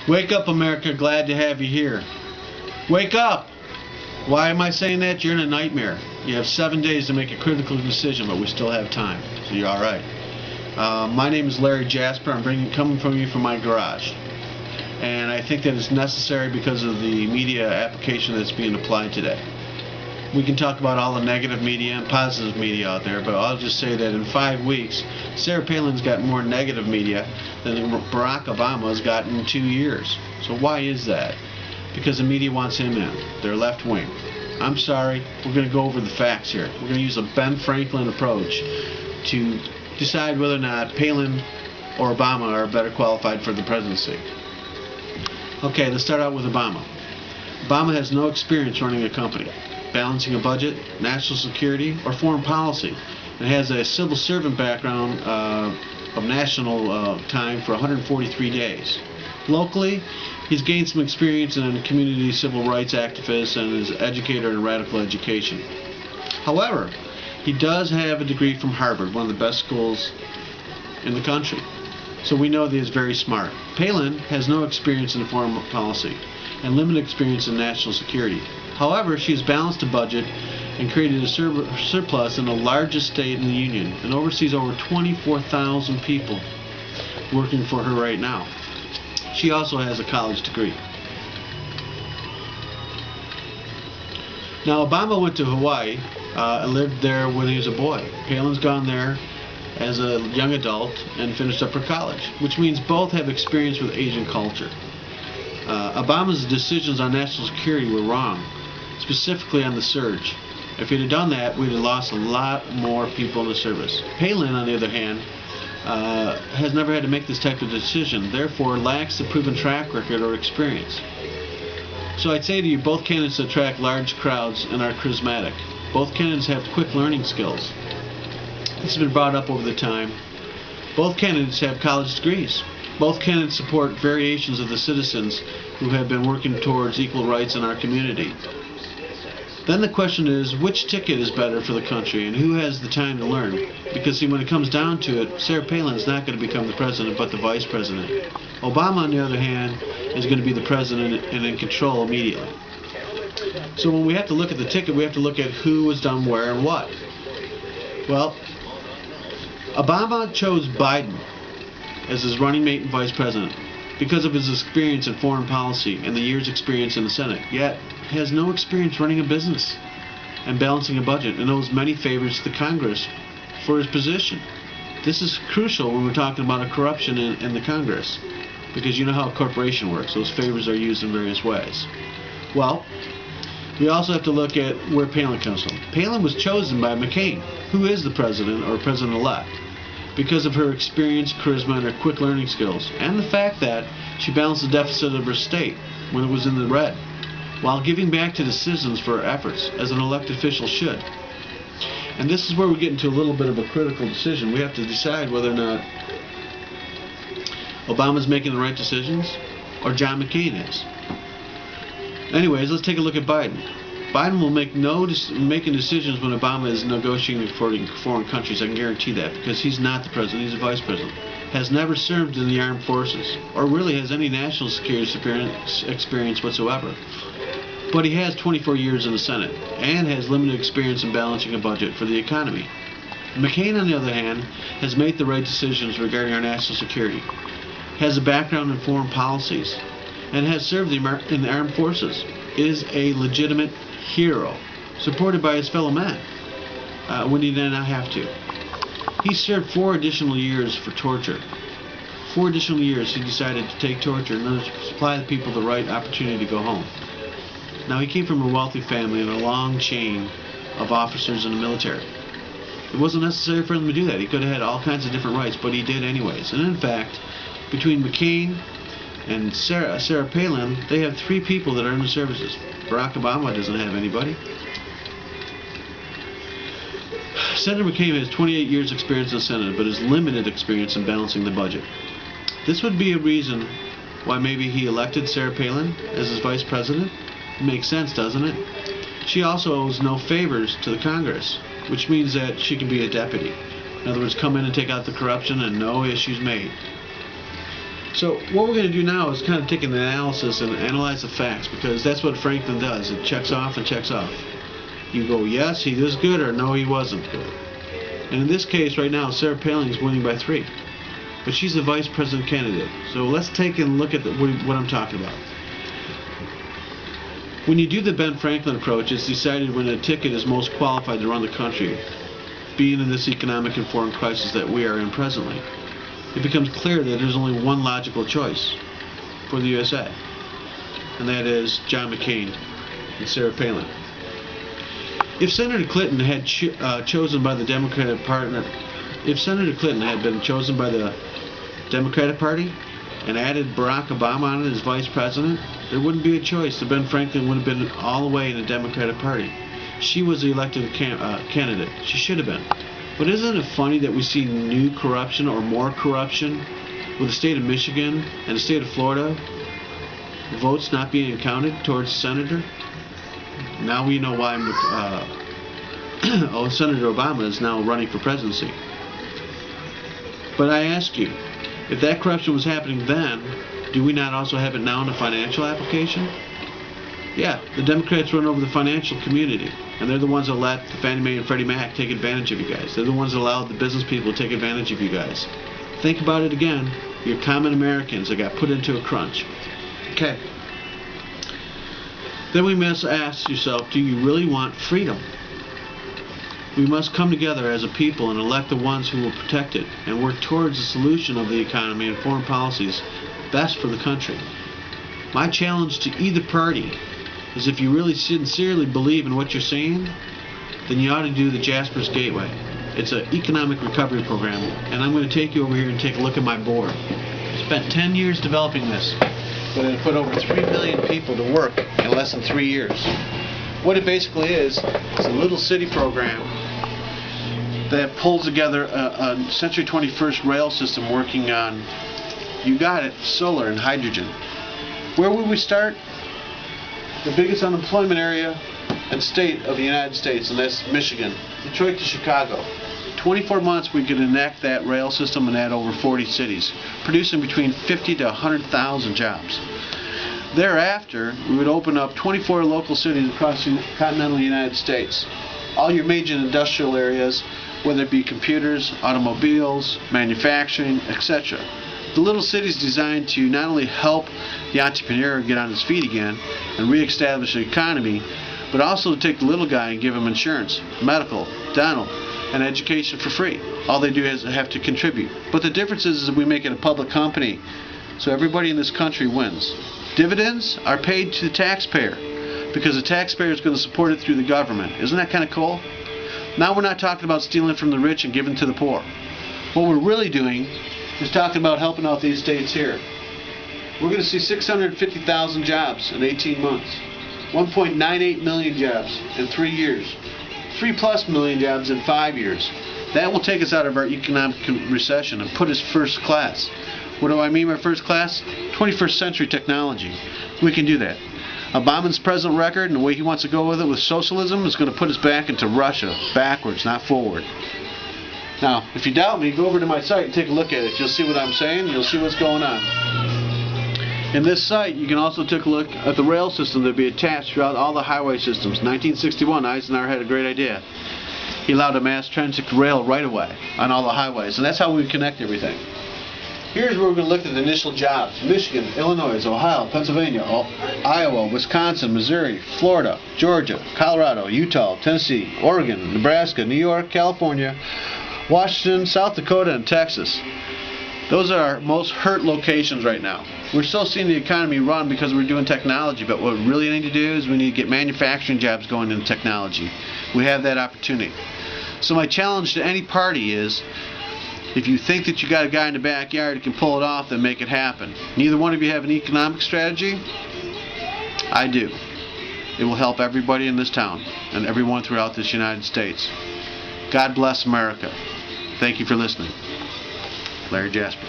Wake up, America. Glad to have you here. Wake up! Why am I saying that? You're in a nightmare. You have 7 days to make a critical decision, but we still have time. So you're all right. My name is Larry Jasper. I'm coming from you from my garage. And I think that it's necessary because of the media application that's being applied today. We can talk about all the negative media and positive media out there, but I'll just say that in 5 weeks, Sarah Palin's got more negative media than Barack Obama's gotten in 2 years. So why is that? Because the media wants him in. They're left wing. I'm sorry, we're going to go over the facts here. We're going to use a Ben Franklin approach to decide whether or not Palin or Obama are better qualified for the presidency. Okay, let's start out with Obama. Obama has no experience running a company, balancing a budget, national security, or foreign policy, and has a civil servant background of national time for 143 days. Locally, he's gained some experience in community civil rights activists and is an educator in radical education. However, he does have a degree from Harvard, one of the best schools in the country. So we know that he's very smart. Palin has no experience in foreign policy and limited experience in national security. However, she has balanced a budget and created a surplus in the largest state in the Union and oversees over 24,000 people working for her right now. She also has a college degree. Now, Obama went to Hawaii and lived there when he was a boy. Palin's gone there as a young adult and finished up her college, which means both have experience with Asian culture. Obama's decisions on national security were wrong, specifically on the surge. If he'd have done that, we'd have lost a lot more people in the service. Palin, on the other hand, has never had to make this type of decision, therefore lacks the proven track record or experience. So I'd say to you, both candidates attract large crowds and are charismatic. Both candidates have quick learning skills. This has been brought up over the time. Both candidates have college degrees. Both candidates support variations of the citizens who have been working towards equal rights in our community. Then the question is, which ticket is better for the country and who has the time to learn? Because see, when it comes down to it, Sarah Palin is not going to become the president but the vice president. Obama, on the other hand, is going to be the president and in control immediately. So when we have to look at the ticket, we have to look at who was done where and what. Well, Obama chose Biden as his running mate and vice president because of his experience in foreign policy and the years' experience in the Senate, yet has no experience running a business and balancing a budget and owes many favors to the Congress for his position. This is crucial when we're talking about a corruption in the Congress, because you know how a corporation works. Those favors are used in various ways. Well, we also have to look at where Palin comes from. Palin was chosen by McCain, who is the president or president-elect, because of her experience, charisma, and her quick learning skills, and the fact that she balanced the deficit of her state when it was in the red, while giving back to the citizens for her efforts, as an elected official should. And this is where we get into a little bit of a critical decision. We have to decide whether or not Obama's making the right decisions or John McCain is. Anyways, let's take a look at Biden. Biden will make making decisions when Obama is negotiating for foreign countries. I can guarantee that, because he's not the president, he's the vice president. Has never served in the armed forces, or really has any national security experience whatsoever. But he has 24 years in the Senate, and has limited experience in balancing a budget for the economy. McCain, on the other hand, has made the right decisions regarding our national security, has a background in foreign policies, and has served in the armed forces, is a legitimate hero, supported by his fellow men, when he did not have to. He served 4 additional years for torture. 4 additional years he decided to take torture and then supply the people the right opportunity to go home. Now, he came from a wealthy family and a long chain of officers in the military. It wasn't necessary for him to do that. He could have had all kinds of different rights, but he did anyways. And in fact, between McCain and Sarah Palin, they have 3 people that are in the services. Barack Obama doesn't have anybody. Senator McCain has 28 years experience in the Senate, but has limited experience in balancing the budget. This would be a reason why maybe he elected Sarah Palin as his vice president. It makes sense, doesn't it? She also owes no favors to the Congress, which means that she can be a deputy. In other words, come in and take out the corruption and no issues made. So what we're going to do now is kind of take an analysis and analyze the facts, because that's what Franklin does. It checks off and checks off. You go, yes, he was good, or no, he wasn't good. And in this case right now, Sarah Palin is winning by 3. But she's the vice president candidate. So let's take a look at what I'm talking about. When you do the Ben Franklin approach, it's decided when a ticket is most qualified to run the country, being in this economic and foreign crisis that we are in presently. It becomes clear that there's only one logical choice for the USA, and that is John McCain and Sarah Palin. If Senator Clinton had chosen by the Democratic Party, if Senator Clinton had been chosen by the Democratic Party and added Barack Obama on as vice president, there wouldn't be a choice. The Ben Franklin would have been all the way in the Democratic Party. She was the elected candidate. She should have been. But isn't it funny that we see new corruption or more corruption with the state of Michigan and the state of Florida, votes not being counted towards senator? Now we know why Senator Obama is now running for presidency. But I ask you, if that corruption was happening then, do we not also have it now in the financial application? Yeah, the Democrats run over the financial community, and they're the ones that let the Fannie Mae and Freddie Mac take advantage of you guys. They're the ones that allowed the business people to take advantage of you guys. Think about it again. You're common Americans that got put into a crunch. Okay. Then we must ask yourself, do you really want freedom? We must come together as a people and elect the ones who will protect it and work towards the solution of the economy and foreign policies best for the country. My challenge to either party is, if you really sincerely believe in what you're saying, then you ought to do the Jasper's Gateway. It's an economic recovery program, and I'm going to take you over here and take a look at my board. I spent 10 years developing this, but it put over 3 million people to work in less than 3 years. What it basically is a little city program that pulls together a Century 21st rail system working on, you got it, solar and hydrogen. Where would we start? The biggest unemployment area and state of the United States, and that's Michigan. Detroit to Chicago. 24 months we could enact that rail system and add over 40 cities, producing between 50 to 100,000 jobs. Thereafter, we would open up 24 local cities across the continental United States. All your major industrial areas, whether it be computers, automobiles, manufacturing, etc. The little cities designed to not only help the entrepreneur get on his feet again and reestablish the economy, but also to take the little guy and give him insurance, medical, dental, and education for free. All they do is have to contribute. But the difference is that we make it a public company, so everybody in this country wins. Dividends are paid to the taxpayer, because the taxpayer is going to support it through the government. Isn't that kind of cool? Now we're not talking about stealing from the rich and giving to the poor. What we're really doing is talking about helping out these states here. We're going to see 650,000 jobs in 18 months. 1.98 million jobs in 3 years. 3+ million jobs in 5 years. That will take us out of our economic recession and put us first class. What do I mean by first class? 21st century technology. We can do that. Obama's present record and the way he wants to go with it with socialism is going to put us back into Russia, backwards, not forward. Now, if you doubt me, go over to my site and take a look at it. You'll see what I'm saying. You'll see what's going on. In this site, you can also take a look at the rail system that will be attached throughout all the highway systems. 1961, Eisenhower had a great idea. He allowed a mass transit rail right away on all the highways, and that's how we connect everything. Here's where we're going to look at the initial jobs. Michigan, Illinois, Ohio, Pennsylvania, Iowa, Wisconsin, Missouri, Florida, Georgia, Colorado, Utah, Tennessee, Oregon, Nebraska, New York, California, Washington, South Dakota, and Texas. Those are our most hurt locations right now. We're still seeing the economy run because we're doing technology, but what we really need to do is we need to get manufacturing jobs going into technology. We have that opportunity. So my challenge to any party is, if you think that you got a guy in the backyard who can pull it off, then make it happen. Neither one of you have an economic strategy? I do. It will help everybody in this town and everyone throughout this United States. God bless America. Thank you for listening. Larry Jasper.